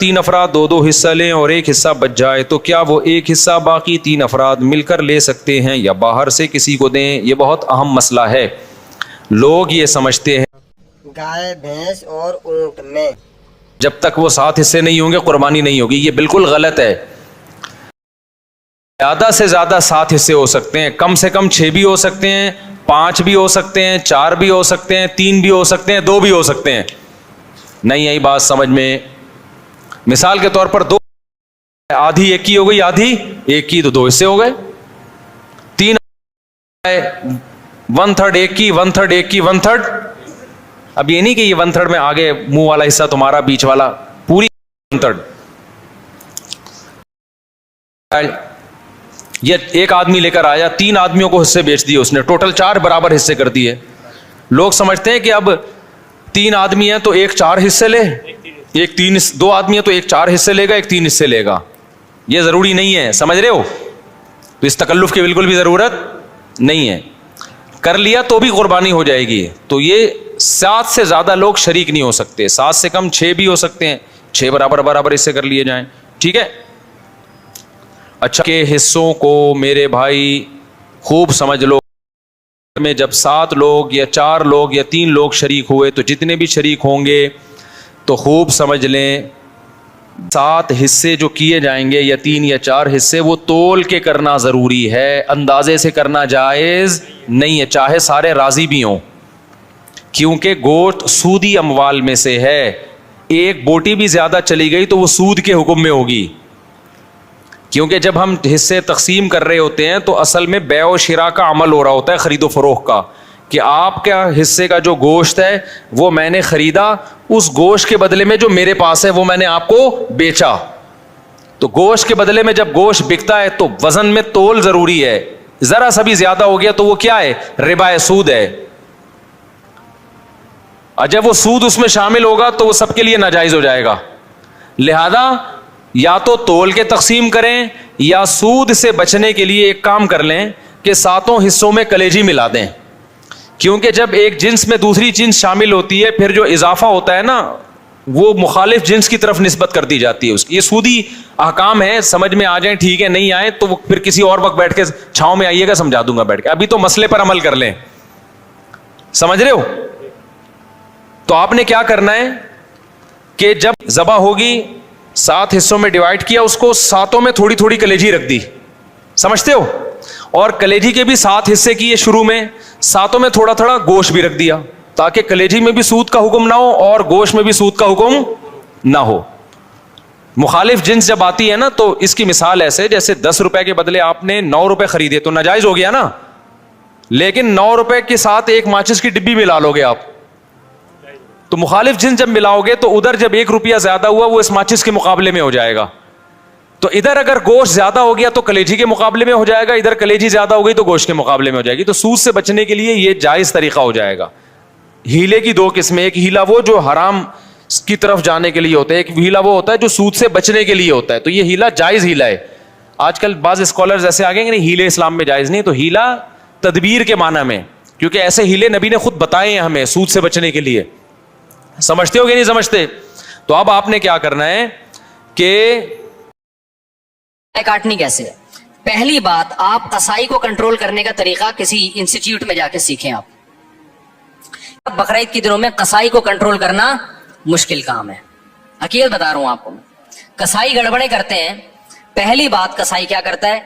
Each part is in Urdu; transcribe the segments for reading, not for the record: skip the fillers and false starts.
تین افراد دو دو حصہ لیں اور ایک حصہ بچ جائے تو کیا وہ ایک حصہ باقی تین افراد مل کر لے سکتے ہیں یا باہر سے کسی کو دیں؟ یہ بہت اہم مسئلہ ہے. لوگ یہ سمجھتے ہیں گائے بھینس اور اونٹ میں جب تک وہ 7 حصے نہیں ہوں گے قربانی نہیں ہوگی. یہ بالکل غلط ہے. زیادہ سے زیادہ 7 حصے ہو سکتے ہیں، کم سے کم 6 بھی ہو سکتے ہیں، 5 بھی ہو سکتے ہیں، 4 بھی ہو سکتے ہیں، 3 بھی ہو سکتے ہیں، 2 بھی ہو سکتے ہیں. نہیں آئی بات سمجھ میں؟ مثال کے طور پر 2 آدھی ایک کی ہو گئی، آدھی ایک کی تو 2 حصے ہو گئے. 3 1/3 ایک کی، 1/3 ایک کی، 1/3. اب یہ نہیں کہ یہ 1/3 میں آگے منہ والا حصہ تمہارا، بیچ والا پوری 1/3. یہ ایک آدمی لے کر آیا، 3 آدمیوں کو حصے بیچ دیے اس نے، ٹوٹل 4 برابر حصے کر دیے. لوگ سمجھتے ہیں کہ اب 3 آدمی ہیں تو ایک 4 حصے لے، ایک 2 آدمی ہیں تو ایک 4 حصے لے گا، ایک 3 حصے لے گا. یہ ضروری نہیں ہے، سمجھ رہے ہو؟ تو اس تکلف کی بالکل بھی ضرورت نہیں ہے. کر لیا تو بھی قربانی ہو جائے گی. تو یہ 7 سے زیادہ لوگ شریک نہیں ہو سکتے. 7 سے کم 6 بھی ہو سکتے ہیں، 6 برابر حصے کر لیے جائیں. ٹھیک ہے. اچھا کہ حصوں کو میرے بھائی خوب سمجھ لو. میں جب 7 لوگ یا 4 لوگ یا 3 لوگ شریک ہوئے تو جتنے بھی شریک ہوں گے تو خوب سمجھ لیں 7 حصے جو کیے جائیں گے یا 3 یا 4 حصے وہ تول کے کرنا ضروری ہے، اندازے سے کرنا جائز نہیں ہے، چاہے سارے راضی بھی ہوں. کیونکہ گوشت سودی اموال میں سے ہے. ایک بوٹی بھی زیادہ چلی گئی تو وہ سود کے حکم میں ہوگی. کیونکہ جب ہم حصے تقسیم کر رہے ہوتے ہیں تو اصل میں بیع و شراء کا عمل ہو رہا ہوتا ہے، خرید و فروخت کا، کہ آپ کا حصے کا جو گوشت ہے وہ میں نے خریدا، اس گوشت کے بدلے میں جو میرے پاس ہے وہ میں نے آپ کو بیچا. تو گوشت کے بدلے میں جب گوشت بکتا ہے تو وزن میں تول ضروری ہے. ذرا سا بھی زیادہ ہو گیا تو وہ کیا ہے؟ ربا، سود ہے. اور جب وہ سود اس میں شامل ہوگا تو وہ سب کے لیے ناجائز ہو جائے گا. لہذا یا تو تول کے تقسیم کریں یا سود سے بچنے کے لیے ایک کام کر لیں کہ 7 حصوں میں کلیجی ملا دیں. کیونکہ جب ایک جنس میں دوسری جنس شامل ہوتی ہے پھر جو اضافہ ہوتا ہے نا وہ مخالف جنس کی طرف نسبت کر دی جاتی ہے. اس کی یہ سودی احکام ہے، سمجھ میں آ جائیں ٹھیک ہے، نہیں آئے تو پھر کسی اور وقت بیٹھ کے چھاؤں میں آئیے گا، سمجھا دوں گا بیٹھ کے. ابھی تو مسئلے پر عمل کر لیں. سمجھ رہے ہو؟ تو آپ نے کیا کرنا ہے کہ جب ذبح ہوگی 7 حصوں میں ڈیوائڈ کیا، اس کو 7 میں تھوڑی تھوڑی کلیجی رکھ دی. سمجھتے ہو؟ اور کلیجی کے بھی 7 حصے کیے شروع میں، 7 میں تھوڑا تھوڑا گوشت بھی رکھ دیا تاکہ کلیجی میں بھی سود کا حکم نہ ہو اور گوشت میں بھی سود کا حکم نہ ہو. مخالف جنس جب آتی ہے نا تو اس کی مثال ایسے جیسے 10 روپے کے بدلے آپ نے 9 روپے خریدے تو ناجائز ہو گیا نا. لیکن 9 روپے کے ساتھ ایک ماچس کی ڈبی ملا لو گے آپ تو مخالف جنس جب ملاؤ گے تو ادھر جب 1 روپیہ زیادہ ہوا وہ اس ماچس کے مقابلے میں ہو جائے گا. تو ادھر اگر گوشت زیادہ ہو گیا تو کلیجی کے مقابلے میں ہو جائے گا، ادھر کلیجی زیادہ ہو گئی تو گوشت کے مقابلے میں ہو جائے گی. تو سود سے بچنے کے لیے یہ جائز طریقہ ہو جائے گا. ہیلے کی 2 قسمیں، ایک ہیلا وہ جو حرام کی طرف جانے کے لیے ہوتا ہے، ایک ہیلا وہ ہوتا ہے جو سود سے بچنے کے لیے ہوتا ہے. تو یہ ہیلا جائز ہیلا ہے. آج کل بعض اسکالرز ایسے آ گئے کہ نہیں ہیلے اسلام میں جائز نہیں. تو ہیلا تدبیر کے معنی میں، کیونکہ ایسے ہیلے نبی نے خود بتائے ہیں ہمیں سود سے بچنے کے لیے. سمجھتے ہو کہ نہیں سمجھتے؟ تو اب آپ نے کیا کرنا ہے کہ کاٹنی کیسے ہے. پہلی بات، آپ قصائی کو کنٹرول کرنے کا طریقہ کسی انسٹیٹیوٹ میں جا کے سیکھیں. آپ بقرعید کے دنوں میں قصائی کو کنٹرول کرنا مشکل کام ہے. حقیقت بتا رہا ہوں آپ کو. قصائی گڑبڑیں کرتے ہیں. پہلی بات، قصائی کیا کرتا ہے،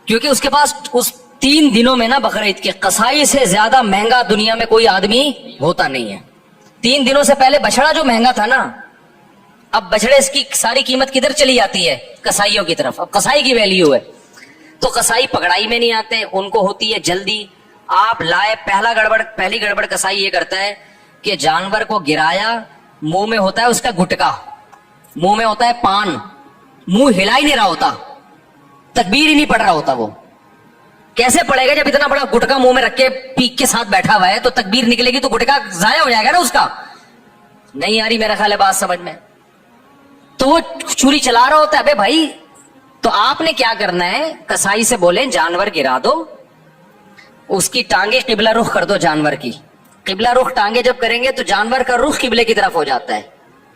کیونکہ اس کے پاس اس 3 دنوں میں نا بقرعید کے قصائی سے زیادہ مہنگا دنیا میں کوئی آدمی ہوتا نہیں ہے. 3 دنوں سے پہلے بچڑا جو مہنگا تھا نا، اب بچڑے اس کی ساری قیمت کدھر چلی جاتی ہے؟ قصائیوں کی طرف. اب قصائی کی ویلیو ہے. تو قصائی پکڑائی میں نہیں آتے، ان کو ہوتی ہے جلدی. آپ لائے، پہلی گڑبڑ قصائی یہ کرتا ہے کہ جانور کو گرایا، منہ میں ہوتا ہے اس کا گٹکا، منہ میں ہوتا ہے پان، منہ ہلا ہی نہیں رہا ہوتا، تکبیر ہی نہیں پڑھ رہا ہوتا. وہ کیسے پڑے گا جب اتنا بڑا گٹکا منہ میں رکھ کے پیک کے ساتھ بیٹھا ہوا ہے؟ تو تکبیر نکلے گی تو گٹکا ضائع ہو جائے گا نا اس کا. نہیں آ رہی میرا خیال ہے بات سمجھ میں. تو وہ چھری چلا رہا ہوتا ہے. بے بھائی، تو آپ نے کیا کرنا ہے، قصائی سے بولیں جانور گرا دو، اس کی ٹانگیں قبلہ رخ کر دو. جانور کی قبلہ رخ ٹانگیں جب کریں گے تو جانور کا رخ قبلے کی طرف ہو جاتا ہے.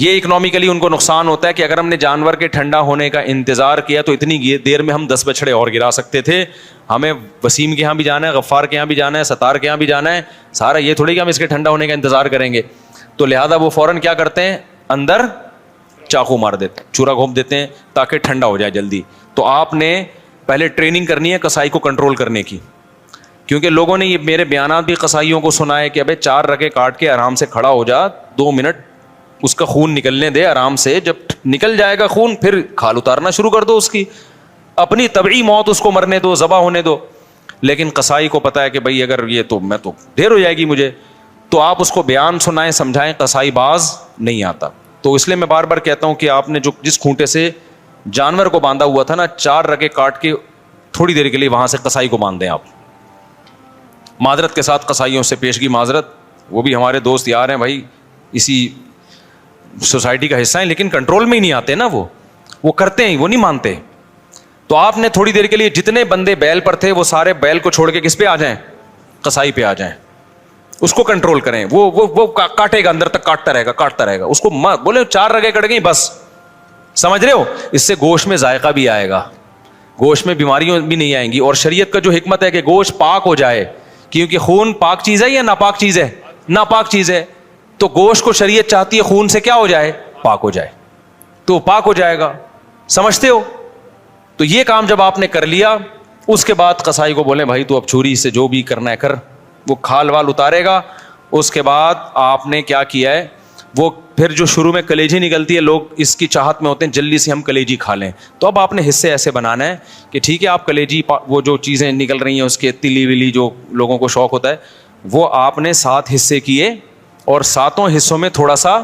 یہ اکنامکلی ان کو نقصان ہوتا ہے کہ اگر ہم نے جانور کے ٹھنڈا ہونے کا انتظار کیا تو اتنی دیر میں ہم 10 بچھڑے اور گرا سکتے تھے. ہمیں وسیم کے یہاں بھی جانا ہے, غفار کے یہاں بھی جانا ہے, ستار کے یہاں بھی جانا ہے, سارا یہ تھوڑی کہ ہم اس کے ٹھنڈا ہونے کا انتظار کریں گے. تو لہٰذا وہ فوراً کیا کرتے ہیں, اندر چاقو مار دیتے ہیں, چورا گھونپ دیتے ہیں تاکہ ٹھنڈا ہو جائے جلدی. تو آپ نے پہلے ٹریننگ کرنی ہے قصائی کو کنٹرول کرنے کی, کیونکہ لوگوں نے یہ میرے بیانات بھی قصائیوں کو سنا ہے کہ ابے 4 رگے کاٹ کے آرام سے کھڑا ہو جا, 2 منٹ اس کا خون نکلنے دے آرام سے, جب نکل جائے گا خون پھر کھال اتارنا شروع کر دو, اس کی اپنی طبعی موت اس کو مرنے دو, ذبح ہونے دو. لیکن قصائی کو پتا ہے کہ بھائی اگر یہ تو میں تو دیر ہو جائے گی مجھے, تو آپ اس کو بیان سنائیں, سمجھائیں, قصائی باز نہیں آتا. تو اس لیے میں بار بار کہتا ہوں کہ آپ نے جو جس کھونٹے سے جانور کو باندھا ہوا تھا نا, 4 رگے کاٹ کے تھوڑی دیر کے لیے وہاں سے قصائی کو باندھ دیں آپ. معذرت کے ساتھ قصائیوں سے پیشگی معذرت, وہ بھی ہمارے دوست یار ہیں بھائی, اسی سوسائٹی کا حصہ ہیں, لیکن کنٹرول میں ہی نہیں آتے نا, وہ کرتے ہیں, وہ نہیں مانتے. تو آپ نے تھوڑی دیر کے لیے جتنے بندے بیل پر تھے وہ سارے بیل کو چھوڑ کے کس پہ آ جائیں, قصائی پہ آ جائیں, اس کو کنٹرول کریں. وہ کاٹے گا, اندر تک کاٹتا رہے گا, اس کو بولے 4 رگیں کٹ گئی بس, سمجھ رہے ہو, اس سے گوشت میں ذائقہ بھی آئے گا, گوشت میں بیماریاں بھی نہیں آئیں گی. اور شریعت کا جو حکمت ہے کہ گوشت پاک ہو جائے, کیونکہ خون پاک چیز ہے یا ناپاک چیز ہے, ناپاک چیز ہے, تو گوشت کو شریعت چاہتی ہے خون سے کیا ہو جائے, پاک ہو جائے, تو پاک ہو جائے گا. سمجھتے ہو؟ تو یہ کام جب آپ نے کر لیا, اس کے بعد قصائی کو بولیں بھائی تو اب چھری سے جو بھی کرنا ہے کر, وہ کھال وال اتارے گا. اس کے بعد آپ نے کیا کیا ہے, وہ پھر جو شروع میں کلیجی نکلتی ہے, لوگ اس کی چاہت میں ہوتے ہیں جلدی سے ہم کلیجی کھا لیں. تو اب آپ نے حصے ایسے بنانا ہے کہ ٹھیک ہے آپ کلیجی, وہ جو چیزیں نکل رہی ہیں اس کے تلی ولی جو لوگوں کو شوق ہوتا ہے, وہ آپ نے 7 حصے کیے اور 7 حصوں میں تھوڑا سا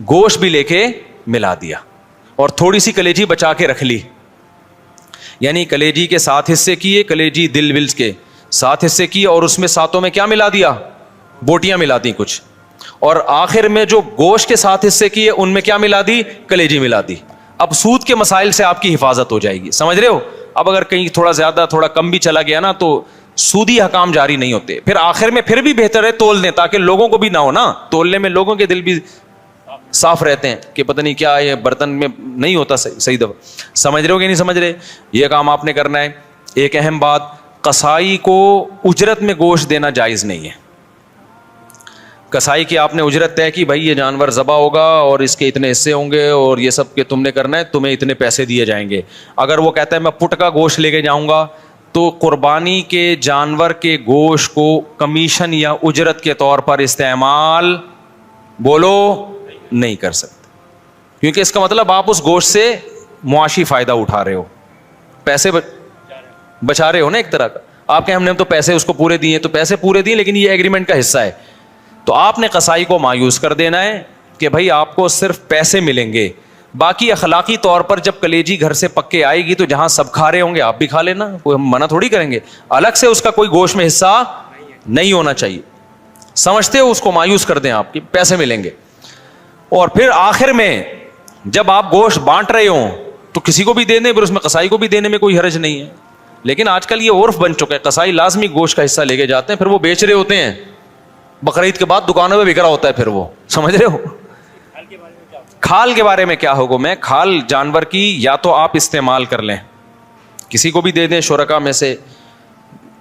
گوشت بھی لے کے ملا دیا اور تھوڑی سی کلیجی بچا کے رکھ لی. یعنی کلیجی کے 7 حصے کیے, کلیجی دل ولز کے 7 حصے کیے, اور اس میں 7 میں کیا ملا دیا, بوٹیاں ملا دی کچھ, اور آخر میں جو گوشت کے 7 حصے کیے ان میں کیا ملا دی, کلیجی ملا دی. اب سود کے مسائل سے آپ کی حفاظت ہو جائے گی, سمجھ رہے ہو. اب اگر کہیں تھوڑا زیادہ تھوڑا کم بھی چلا گیا نا تو سودی حکام جاری نہیں ہوتے. پھر آخر میں پھر بھی بہتر ہے تول دیں, تاکہ لوگوں کو بھی نہ ہو نا, تولنے میں لوگوں کے دل بھی صاف رہتے ہیں کہ پتہ نہیں کیا یہ برتن میں نہیں ہوتا صحیح دفعہ. سمجھ رہے ہو کہ نہیں سمجھ رہے, یہ کام آپ نے کرنا ہے. ایک اہم بات, قصائی کو اجرت میں گوشت دینا جائز نہیں ہے. قصائی کی آپ نے اجرت طے کی, بھائی یہ جانور ذبح ہوگا اور اس کے اتنے حصے ہوں گے اور یہ سب کہ تم نے کرنا ہے, تمہیں اتنے پیسے دیے جائیں گے. اگر وہ کہتا ہے میں پٹ کا گوشت لے کے جاؤں گا, تو قربانی کے جانور کے گوشت کو کمیشن یا اجرت کے طور پر استعمال بولو نہیں کر سکتے, کیونکہ اس کا مطلب آپ اس گوشت سے معاشی فائدہ اٹھا رہے ہو, پیسے بچا رہے ہو نا ایک طرح کا. آپ کہ ہم نے تو پیسے اس کو پورے دیے, تو پیسے پورے دیے لیکن یہ ایگریمنٹ کا حصہ ہے. تو آپ نے قصائی کو مایوس کر دینا ہے کہ بھائی آپ کو صرف پیسے ملیں گے, باقی اخلاقی طور پر جب کلیجی گھر سے پکے آئے گی تو جہاں سب کھا رہے ہوں گے آپ بھی کھا لینا, کوئی ہم منع تھوڑی کریں گے. الگ سے اس کا کوئی گوشت میں حصہ نہیں ہونا چاہیے, سمجھتے ہو, اس کو مایوس کر دیں آپ کی, پیسے ملیں گے. اور پھر آخر میں جب آپ گوشت بانٹ رہے ہوں تو کسی کو بھی دے دیں, پھر اس میں قصائی کو بھی دینے میں کوئی حرج نہیں ہے. لیکن آج کل یہ عرف بن چکا ہے, قصائی لازمی گوشت کا حصہ لے کے جاتے ہیں, پھر وہ بیچ رہے ہوتے ہیں, بقرعید کے بعد دکانوں میں بک رہا ہوتا ہے پھر وہ, سمجھ رہے ہو. کھال کے بارے میں کیا حکم ہے, کھال جانور کی یا تو آپ استعمال کر لیں, کسی کو بھی دے دیں شرکا میں سے,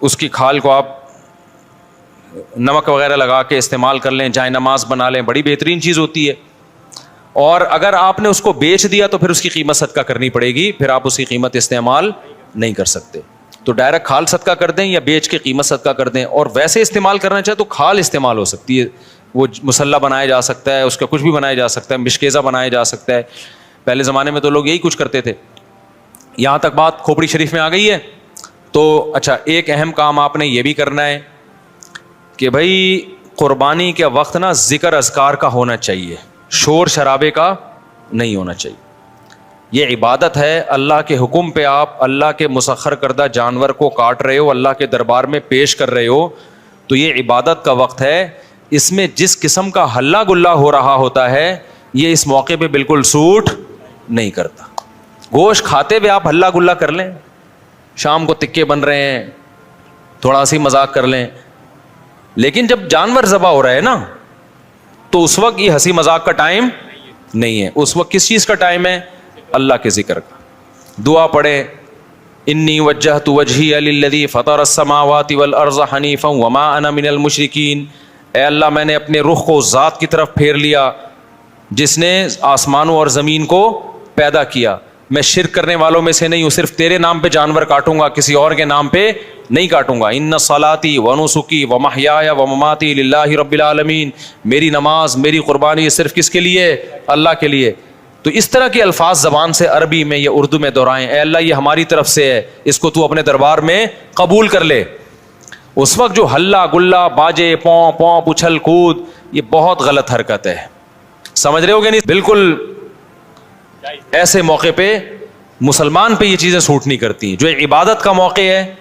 اس کی کھال کو آپ نمک وغیرہ لگا کے استعمال کر لیں, جائے نماز بنا لیں, بڑی بہترین چیز ہوتی ہے. اور اگر آپ نے اس کو بیچ دیا تو پھر اس کی قیمت صدقہ کرنی پڑے گی, پھر آپ اس کی قیمت استعمال نہیں کر سکتے. تو ڈائریکٹ کھال صدقہ کر دیں یا بیچ کے قیمت صدقہ کر دیں. اور ویسے استعمال کرنا چاہے تو کھال استعمال ہو سکتی ہے, وہ مسلح بنایا جا سکتا ہے, اس کا کچھ بھی بنایا جا سکتا ہے, مشکیزہ بنایا جا سکتا ہے. پہلے زمانے میں تو لوگ یہی کچھ کرتے تھے. یہاں تک بات کھوپڑی شریف میں آ گئی ہے. تو اچھا, ایک اہم کام آپ نے یہ بھی کرنا ہے کہ بھائی قربانی کے وقت نا ذکر اذکار کا ہونا چاہیے, شور شرابے کا نہیں ہونا چاہیے. یہ عبادت ہے, اللہ کے حکم پہ آپ اللہ کے مسخر کردہ جانور کو کاٹ رہے ہو, اللہ کے دربار میں پیش کر رہے ہو, تو یہ عبادت کا وقت ہے. اس میں جس قسم کا ہلہ گلا ہو رہا ہوتا ہے یہ اس موقع پہ بالکل سوٹ نہیں کرتا. گوشت کھاتے ہوئے آپ ہلہ گلا کر لیں, شام کو تکے بن رہے ہیں, تھوڑا سی مذاق کر لیں, لیکن جب جانور ذبح ہو رہا ہے نا تو اس وقت یہ ہنسی مذاق کا ٹائم نہیں ہے. اس وقت کس چیز کا ٹائم ہے؟ اللہ کے ذکر کا. دعا پڑھیں انی وجہت وجہی للذی فطر السماوات والارض حنیفا وما انا من المشرکین. اے اللہ میں نے اپنے رخ کو ذات کی طرف پھیر لیا جس نے آسمانوں اور زمین کو پیدا کیا, میں شرک کرنے والوں میں سے نہیں ہوں. صرف تیرے نام پہ جانور کاٹوں گا, کسی اور کے نام پہ نہیں کاٹوں گا. ان صلاتی و نسکی و محیای و مماتی للہ رب العالمین. میری نماز میری قربانی صرف کس کے لیے؟ اللہ کے لیے. تو اس طرح کے الفاظ زبان سے عربی میں یا اردو میں دہرائیں, اے اللہ یہ ہماری طرف سے ہے, اس کو تو اپنے دربار میں قبول کر لے. اس وقت جو ہلا گلا باجے پوں پوں اچھل کود, یہ بہت غلط حرکت ہے. سمجھ رہے ہو کہ نہیں؟ بالکل ایسے موقع پہ مسلمان پہ یہ چیزیں سوٹ نہیں کرتی. جو عبادت کا موقع ہے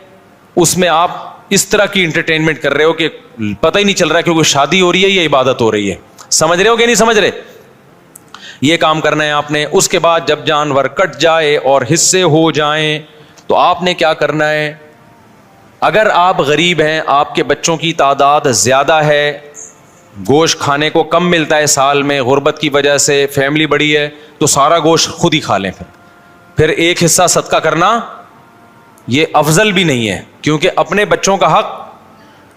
اس میں آپ اس طرح کی انٹرٹینمنٹ کر رہے ہو کہ پتہ ہی نہیں چل رہا کہ کوئی شادی ہو رہی ہے یا عبادت ہو رہی ہے. سمجھ رہے ہو کہ نہیں سمجھ رہے؟ یہ کام کرنا ہے آپ نے. اس کے بعد جب جانور کٹ جائے اور حصے ہو جائیں تو آپ نے کیا کرنا ہے؟ اگر آپ غریب ہیں, آپ کے بچوں کی تعداد زیادہ ہے, گوشت کھانے کو کم ملتا ہے سال میں غربت کی وجہ سے, فیملی بڑی ہے, تو سارا گوشت خود ہی کھا لیں. پھر ایک حصہ صدقہ کرنا یہ افضل بھی نہیں ہے, کیونکہ اپنے بچوں کا حق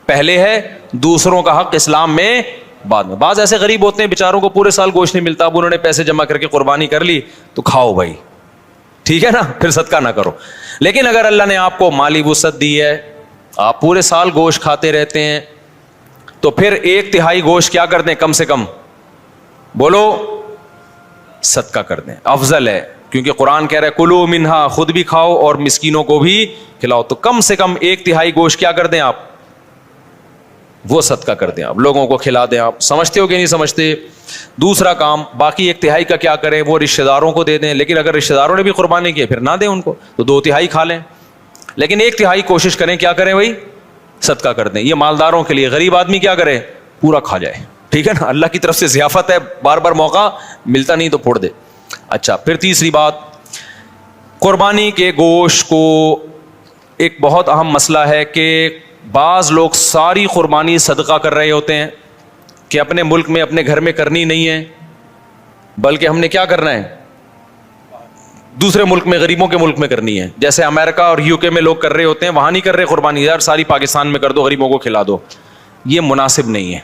پہلے ہے, دوسروں کا حق اسلام میں بعد میں. بعض ایسے غریب ہوتے ہیں بیچاروں کو پورے سال گوشت نہیں ملتا, اب انہوں نے پیسے جمع کر کے قربانی کر لی تو کھاؤ بھائی, ٹھیک ہے نا, پھر صدقہ نہ کرو. لیکن اگر اللہ نے آپ کو مالی وسعت دی ہے, آپ پورے سال گوشت کھاتے رہتے ہیں, تو پھر 1/3 گوشت کیا کر دیں؟ کم سے کم بولو صدقہ کر دیں, افضل ہے. کیونکہ قرآن کہہ رہا ہے کلو منہا, خود بھی کھاؤ اور مسکینوں کو بھی کھلاؤ. تو کم سے کم 1/3 گوشت کیا کر دیں آپ؟ وہ صدقہ کر دیں, آپ لوگوں کو کھلا دیں. آپ سمجھتے ہو کہ نہیں سمجھتے؟ دوسرا کام, باقی 1/3 کا کیا کریں؟ وہ رشتہ داروں کو دے دیں. لیکن اگر رشتہ داروں نے بھی قربانی کی پھر نہ دیں ان کو, تو 2/3 کھا لیں. لیکن 1/3 کوشش کریں کیا کریں بھائی؟ صدقہ کر دیں. یہ مالداروں کے لیے. غریب آدمی کیا کرے؟ پورا کھا جائے, ٹھیک ہے نا, اللہ کی طرف سے ضیافت ہے, بار بار موقع ملتا نہیں تو پھوڑ دے. اچھا, پھر تیسری بات, قربانی کے گوشت کو ایک بہت اہم مسئلہ ہے کہ بعض لوگ ساری قربانی صدقہ کر رہے ہوتے ہیں کہ اپنے ملک میں اپنے گھر میں کرنی نہیں ہے, بلکہ ہم نے کیا کرنا ہے؟ دوسرے ملک میں, غریبوں کے ملک میں کرنی ہے. جیسے امریکہ اور UK میں لوگ کر رہے ہوتے ہیں, وہاں نہیں کر رہے قربانی, یار ساری پاکستان میں کر دو, غریبوں کو کھلا دو. یہ مناسب نہیں ہے.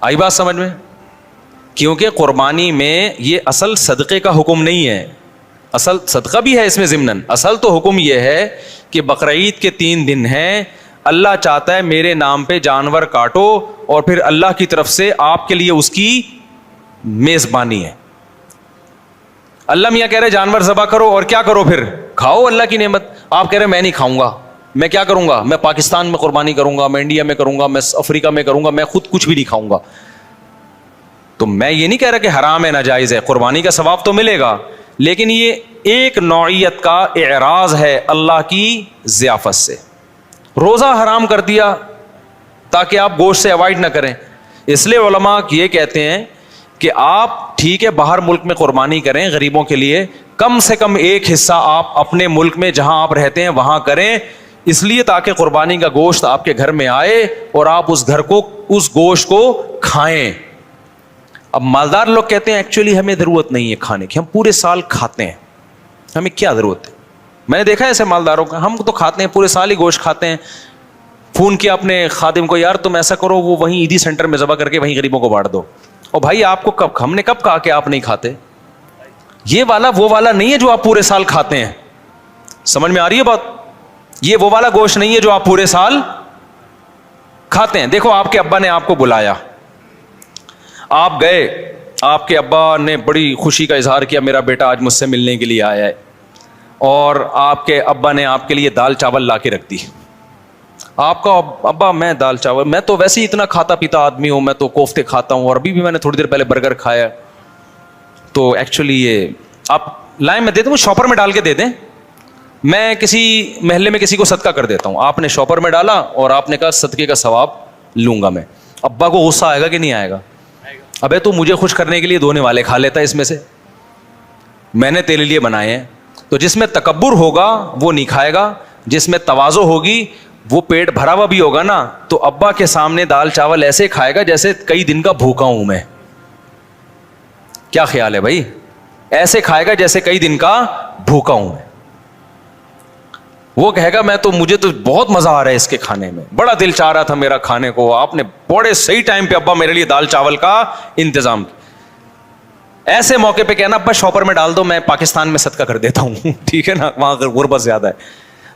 آئی بات سمجھ میں؟ کیونکہ قربانی میں یہ اصل صدقے کا حکم نہیں ہے. اصل صدقہ بھی ہے اس میں ضمناً, اصل تو حکم یہ ہے کہ بقرعید کے 3 دن ہیں, اللہ چاہتا ہے میرے نام پہ جانور کاٹو اور پھر اللہ کی طرف سے آپ کے لیے اس کی میزبانی ہے. اللہ میاں کہہ رہے جانور ذبح کرو اور کیا کرو؟ پھر کھاؤ اللہ کی نعمت. آپ کہہ رہے میں نہیں کھاؤں گا, میں کیا کروں گا؟ میں پاکستان میں قربانی کروں گا, میں انڈیا میں کروں گا, میں افریقہ میں کروں گا, میں خود کچھ بھی نہیں کھاؤں گا. تو میں یہ نہیں کہہ رہا کہ حرام ہے, ناجائز ہے, قربانی کا ثواب تو ملے گا, لیکن یہ ایک نوعیت کا اعراض ہے اللہ کی ضیافت سے. روزہ حرام کر دیا تاکہ آپ گوشت سے اوائڈ نہ کریں. اس لیے علماء یہ کہتے ہیں کہ آپ ٹھیک ہے باہر ملک میں قربانی کریں غریبوں کے لیے, کم سے کم ایک حصہ آپ اپنے ملک میں جہاں آپ رہتے ہیں وہاں کریں, اس لیے تاکہ قربانی کا گوشت آپ کے گھر میں آئے اور آپ اس گھر کو, اس گوشت کو کھائیں. اب مالدار لوگ کہتے ہیں ایکچولی ہمیں ضرورت نہیں ہے کھانے کی, ہم پورے سال کھاتے ہیں, ہمیں کیا ضرورت ہے. میں نے دیکھا ہے ایسے مالداروں کا, ہم تو کھاتے ہیں پورے سال ہی گوشت کھاتے ہیں. فون کیا اپنے خادم کو, یار تم ایسا کرو وہ وہیں عیدی سینٹر میں ذبح کر کے وہیں غریبوں کو بانٹ دو. اور بھائی آپ کو کب, ہم نے کب کہا کہ آپ نہیں کھاتے؟ یہ والا وہ والا نہیں ہے جو آپ پورے سال کھاتے ہیں. سمجھ میں آ رہی ہے بات؟ یہ وہ والا گوشت نہیں ہے جو آپ پورے سال کھاتے ہیں. دیکھو آپ کے ابا نے آپ کو بلایا, آپ گئے, آپ کے ابا نے بڑی خوشی کا اظہار کیا میرا بیٹا آج مجھ سے ملنے کے لیے آیا ہے, اور آپ کے ابا نے آپ کے لیے دال چاول لا کے رکھ دی. آپ کا ابا میں دال چاول, میں تو ویسے ہی اتنا کھاتا پیتا آدمی ہوں, میں تو کوفتے کھاتا ہوں, اور ابھی بھی میں نے تھوڑی دیر پہلے برگر کھایا, تو ایکچولی یہ آپ لائیں میں دے دوں, شاپر میں ڈال کے دے دیں, میں کسی محلے میں کسی کو صدقہ کر دیتا ہوں. آپ نے شاپر میں ڈالا اور آپ نے کہا صدقے کا ثواب لوں گا میں. ابا کو غصہ آئے گا کہ نہیں آئے گا؟ ابے تو مجھے خوش کرنے کے لیے دھونے والے کھا لیتا ہے اس میں سے, میں نے تیرے لیے بنائے ہیں. تو جس میں تکبر ہوگا وہ نہیں کھائے گا, جس میں تواضع ہوگی وہ پیٹ بھرا ہوا بھی ہوگا نا, تو ابا کے سامنے دال چاول ایسے کھائے گا جیسے کئی دن کا بھوکا ہوں میں. کیا خیال ہے بھائی؟ ایسے کھائے گا جیسے کئی دن کا بھوکا ہوں میں. وہ کہے گا میں تو مجھے تو بہت مزہ آ رہا ہے اس کے کھانے میں, بڑا دل چاہ رہا تھا میرا کھانے کو, آپ نے بڑے صحیح ٹائم پہ ابا میرے لیے دال چاول کا انتظام کیا. ایسے موقع پہ کہنا ابا شاپر میں ڈال دو, میں پاکستان میں صدقہ کر دیتا ہوں. ٹھیک ہے نا, وہاں غربت زیادہ ہے.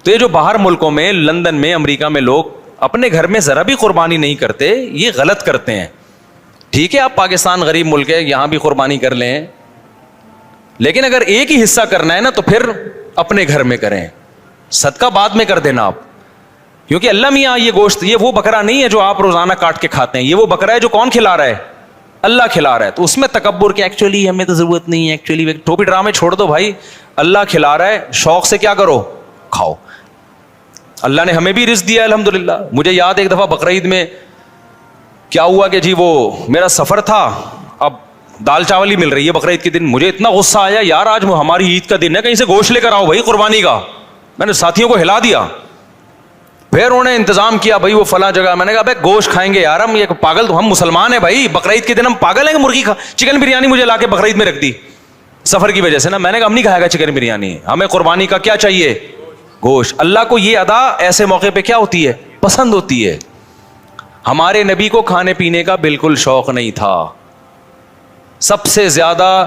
تو یہ جو باہر ملکوں میں, لندن میں, امریکہ میں لوگ اپنے گھر میں ذرا بھی قربانی نہیں کرتے, یہ غلط کرتے ہیں. ٹھیک ہے آپ پاکستان غریب ملک ہے, یہاں بھی قربانی کر لیں, لیکن اگر ایک ہی حصہ کرنا ہے نا تو پھر اپنے گھر میں کریں, صدقہ بعد میں کر دینا آپ. کیونکہ اللہ میاں یہ گوشت, یہ وہ بکرا نہیں ہے جو آپ روزانہ کاٹ کے کھاتے ہیں, یہ وہ بکرا ہے جو کون کھلا رہا ہے؟ اللہ کھلا رہا ہے. تو اس میں تکبر کہ ایکچولی ہمیں تو ضرورت نہیں ہے, ایکچولی ٹوپی ڈرامے چھوڑ دو بھائی, اللہ کھلا رہا ہے, شوق سے کیا کرو, کھاؤ. اللہ نے ہمیں بھی رزق دیا ہے الحمدللہ. مجھے یاد ایک دفعہ بقرعید میں کیا ہوا کہ جی وہ میرا سفر تھا, اب دال چاول ہی مل رہی ہے بقرعید کے دن. مجھے اتنا غصہ آیا, یار آج ہماری عید کا دن ہے, کہیں سے گوشت لے کر آؤ بھائی قربانی کا. میں نے ساتھیوں کو ہلا دیا, پھر انہوں نے انتظام کیا بھائی وہ فلاں جگہ. میں نے کہا بھائی گوشت کھائیں گے یار, ہم یہ پاگل, تو ہم مسلمان ہیں بھائی, بقرعید کے دن ہم پاگل ہیں کہ مرغی چکن بریانی مجھے لا کے بقرعید میں رکھ دی سفر کی وجہ سے نا. میں نے کہا ہم نہیں کھائے گا چکن بریانی, ہمیں قربانی کا کیا چاہیے, گوشت. اللہ کو یہ ادا ایسے موقع پہ کیا ہوتی ہے, پسند ہوتی ہے. ہمارے نبی کو کھانے پینے کا بالکل شوق نہیں تھا. سب سے زیادہ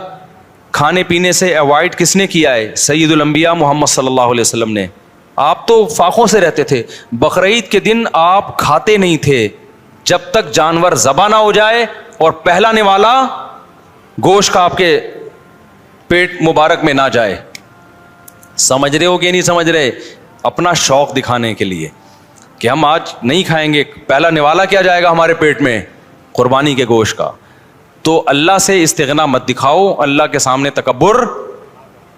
کھانے پینے سے اوائڈ کس نے کیا ہے؟ سید الانبیاء محمد صلی اللہ علیہ وسلم نے. آپ تو فاقوں سے رہتے تھے, بقرعید کے دن آپ کھاتے نہیں تھے جب تک جانور ذبح نہ ہو جائے اور پہلا نوالا گوشت کا آپ کے پیٹ مبارک میں نہ جائے. سمجھ رہے ہو کہ نہیں سمجھ رہے؟ اپنا شوق دکھانے کے لیے کہ ہم آج نہیں کھائیں گے, پہلا نوالا کیا جائے گا ہمارے پیٹ میں, قربانی کے گوشت کا. تو اللہ سے استغنا مت دکھاؤ, اللہ کے سامنے تکبر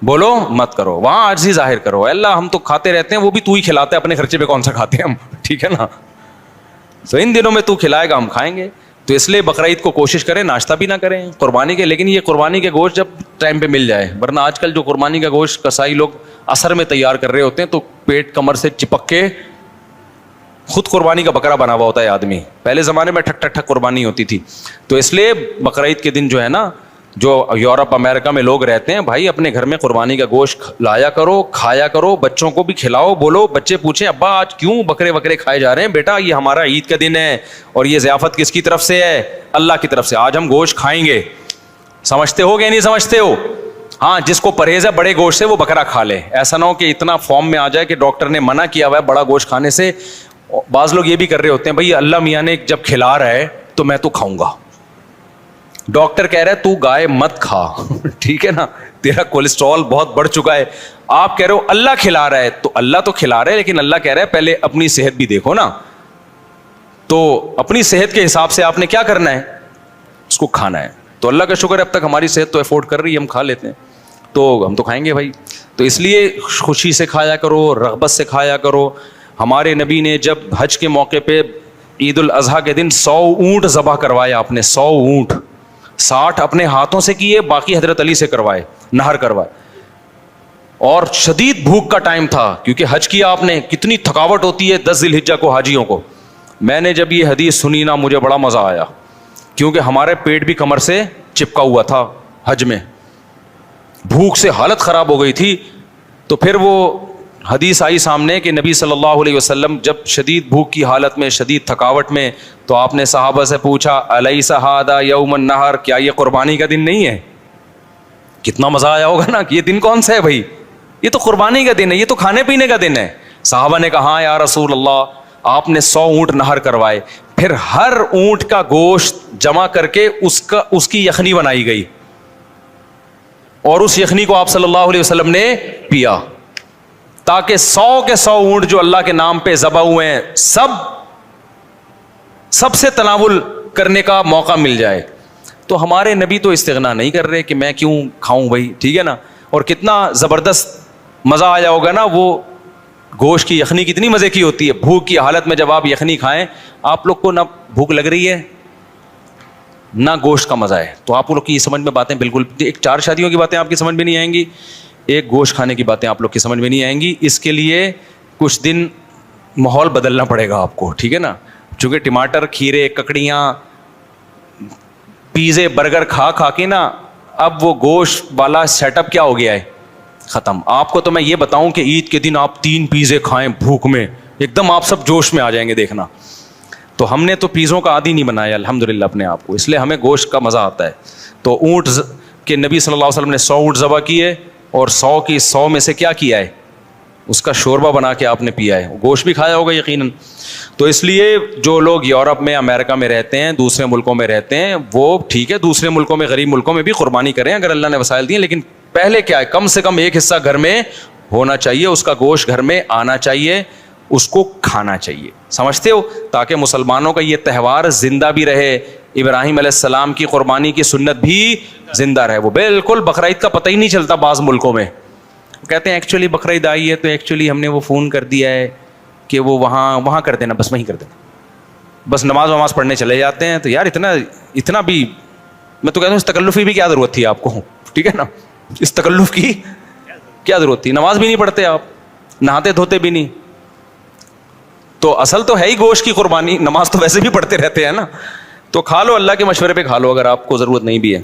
بولو مت کرو, وہاں عاجزی ظاہر کرو. اللہ ہم تو کھاتے رہتے ہیں, وہ بھی تو ہی کھلاتا ہے, اپنے خرچے پہ کون سا کھاتے ہیں ہم, ٹھیک ہے نا. تو ان دنوں میں تو کھلائے گا ہم کھائیں گے. تو اس لیے بقرعید کو کوشش کریں ناشتہ بھی نہ کریں قربانی کے, لیکن یہ قربانی کے گوشت جب ٹائم پہ مل جائے. ورنہ آج کل جو قربانی کا گوشت کسائی لوگ عصر میں تیار کر رہے ہوتے ہیں تو پیٹ کمر سے چپک کے خود قربانی کا بکرا بنا ہوا ہوتا ہے آدمی. پہلے زمانے میں ٹھک ٹھک ٹھک قربانی ہوتی تھی. تو اس لیے بقرعید کے دن جو ہے نا, جو یورپ امریکہ میں لوگ رہتے ہیں, بھائی اپنے گھر میں قربانی کا گوشت لایا کرو, کھایا کرو, بچوں کو بھی کھلاؤ. بولو, بچے پوچھیں ابا آج کیوں بکرے کھائے جا رہے ہیں؟ بیٹا یہ ہمارا عید کا دن ہے اور یہ ضیافت کس کی طرف سے ہے؟ اللہ کی طرف سے. آج ہم گوشت کھائیں گے. سمجھتے ہو کہ نہیں سمجھتے ہو؟ ہاں, جس کو پرہیز ہے بڑے گوشت سے وہ بکرا کھا لے. ایسا نہ ہو کہ اتنا فارم میں آ جائے کہ ڈاکٹر نے منع کیا ہوا ہے بڑا گوشت کھانے سے. بعض لوگ یہ بھی کر رہے ہوتے ہیں, بھائی اللہ میاں نے جب کھلا رہا ہے تو میں تو کھاؤں گا. ڈاکٹر کہہ رہا ہے تو گائے مت کھا, ٹھیک ہے نا, تیرا کولیسٹرول بہت بڑھ چکا ہے. آپ کہہ رہے ہو اللہ کھلا رہا ہے, تو اللہ تو کھلا رہا ہے, لیکن اللہ کہہ رہا ہے پہلے اپنی صحت بھی دیکھو نا. تو اپنی صحت کے حساب سے آپ نے کیا کرنا ہے, اس کو کھانا ہے. تو اللہ کا شکر ہے اب تک ہماری صحت تو افورڈ کر رہی ہے, ہم کھا لیتے ہیں, تو ہم تو کھائیں گے بھائی. تو اس لیے خوشی سے کھایا کرو, رغبت سے کھایا کرو. ہمارے نبی نے جب حج کے موقع پہ عید الاضحیٰ کے دن 100 اونٹ ذبح کروائے, آپ نے 100 اونٹ, 60 اپنے ہاتھوں سے کیے, باقی حضرت علی سے کروائے, نہر کروائے. اور شدید بھوک کا ٹائم تھا کیونکہ حج کیا آپ نے, کتنی تھکاوٹ ہوتی ہے 10 ذی الحجہ کو حاجیوں کو. میں نے جب یہ حدیث سنی نا مجھے بڑا مزہ آیا, کیونکہ ہمارے پیٹ بھی کمر سے چپکا ہوا تھا حج میں, بھوک سے حالت خراب ہو گئی تھی. تو پھر وہ حدیث آئی سامنے کہ نبی صلی اللہ علیہ وسلم جب شدید بھوک کی حالت میں, شدید تھکاوٹ میں, تو آپ نے صحابہ سے پوچھا الیس ھذا یوم النحر, کیا یہ قربانی کا دن نہیں ہے؟ کتنا مزہ آیا ہوگا نا کہ یہ دن کون سا ہے بھائی, یہ تو قربانی کا دن ہے, یہ تو کھانے پینے کا دن ہے. صحابہ نے کہا ہاں یا رسول اللہ. آپ نے 100 اونٹ نہر کروائے, پھر ہر اونٹ کا گوشت جمع کر کے اس کی یخنی بنائی گئی, اور اس یخنی کو آپ صلی اللہ علیہ وسلم نے پیا, تاکہ 100 کے 100 اونٹ جو اللہ کے نام پہ ذبح ہوئے ہیں سب سے تناول کرنے کا موقع مل جائے. تو ہمارے نبی تو استغنا نہیں کر رہے کہ میں کیوں کھاؤں بھائی, ٹھیک ہے نا. اور کتنا زبردست مزہ آیا ہوگا نا, وہ گوشت کی یخنی کتنی مزے کی ہوتی ہے. بھوک کی حالت میں جب آپ یخنی کھائیں, آپ لوگ کو نہ بھوک لگ رہی ہے نہ گوشت کا مزہ ہے, تو آپ لوگ کی سمجھ میں باتیں بالکل, ایک 4 شادیوں کی باتیں آپ کی سمجھ میں نہیں آئیں گی, ایک گوشت کھانے کی باتیں آپ لوگ کی سمجھ میں نہیں آئیں گی. اس کے لیے کچھ دن ماحول بدلنا پڑے گا آپ کو, ٹھیک ہے نا. چونکہ ٹماٹر, کھیرے, ککڑیاں, پیزے, برگر کھا کے نا اب وہ گوشت والا سیٹ اپ کیا ہو گیا ہے؟ ختم. آپ کو تو میں یہ بتاؤں کہ عید کے دن آپ 3 پیزے کھائیں بھوک میں, ایک دم آپ سب جوش میں آ جائیں گے, دیکھنا. تو ہم نے تو پیزوں کا عادی نہیں بنایا الحمدللہ اپنے آپ کو, اس لیے ہمیں گوشت کا مزہ آتا ہے. تو اونٹ کہ نبی صلی اللہ علیہ وسلم نے 100 اونٹ ذبح کیے, اور 100 کی 100 میں سے کیا کیا ہے, اس کا شوربہ بنا کے آپ نے پیا ہے, گوشت بھی کھایا ہوگا یقیناً. تو اس لیے جو لوگ یورپ میں, امریکہ میں رہتے ہیں, دوسرے ملکوں میں رہتے ہیں, وہ ٹھیک ہے دوسرے ملکوں میں, غریب ملکوں میں بھی قربانی کریں اگر اللہ نے وسائل دیے, لیکن پہلے کیا ہے, کم سے کم ایک حصہ گھر میں ہونا چاہیے, اس کا گوشت گھر میں آنا چاہیے, اس کو کھانا چاہیے. سمجھتے ہو, تاکہ مسلمانوں کا یہ تہوار زندہ بھی رہے, ابراہیم علیہ السلام کی قربانی کی سنت بھی زندہ رہے. وہ بالکل بقرعید کا پتہ ہی نہیں چلتا بعض ملکوں میں, کہتے ہیں ایکچولی بقرعید آئی ہے تو ایکچولی ہم نے وہ فون کر دیا ہے کہ وہ وہاں کر دینا, بس وہیں کر دینا, بس نماز پڑھنے چلے جاتے ہیں. تو یار اتنا بھی, میں تو کہتا ہوں اس تکلف کی بھی کیا ضرورت تھی آپ کو, ٹھیک ہے نا, اس تکلف کی کیا ضرورت تھی, نماز بھی نہیں پڑھتے آپ, نہاتے دھوتے بھی نہیں. تو اصل تو ہے ہی گوشت کی قربانی, نماز تو ویسے بھی پڑھتے رہتے ہیں نا. تو کھا لو, اللہ کے مشورے پہ کھا لو اگر آپ کو ضرورت نہیں بھی ہے.